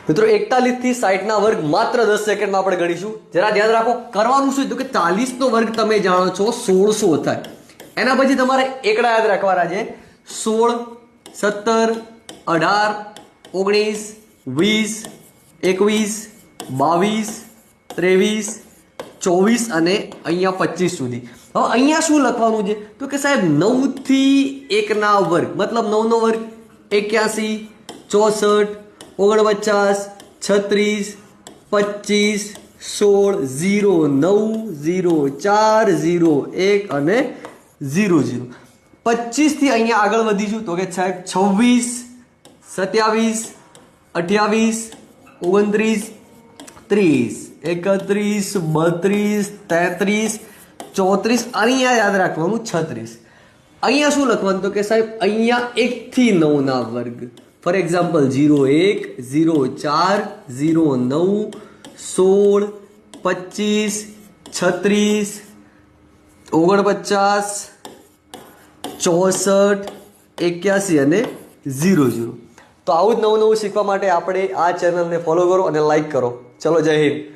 મિત્રો 41 થી 60 ના વર્ગ માત્ર 10 સેકન્ડમાં આપણે ગણીશું. જરા ધ્યાન રાખો. કરવાનું શું તો કે 40 નો વર્ગ તમે જાણો છો 1600 થાય. એના પછી તમારે એકડા યાદ રાખવાના છે. 16, 17, 18, 19, 20, 21, 22, 23, 24 અને અહીંયા 25 સુધી. હવે અહીંયા શું લખવાનું છે તો કે સાહેબ 9 થી 1 ના વર્ગ, મતલબ 9 નો વર્ગ 81, 64, 49, 36, 25, 16, 0, 9, 0, 4, 0, 1 અને 0, 0. 25 થી અહીંયા આગળ વધીશું તો કે સાહેબ 26, 27, 28, 29, 30, 31, 32, 33, 34, અહીંયા યાદ રાખવાનું 36. અહીંયા શું લખવાનું તો કે સાહેબ અહીંયા 1 થી 9 ના વર્ગ. ફોર એક્ઝામ્પલ 01, 04, 09, 16, 25, 36, 49, 64, 81 અને 00. તો આવું જ નવું નવું શીખવા માટે આપણે આ ચેનલને ફોલો કરો અને લાઈક કરો. ચલો, જય હિન્દ.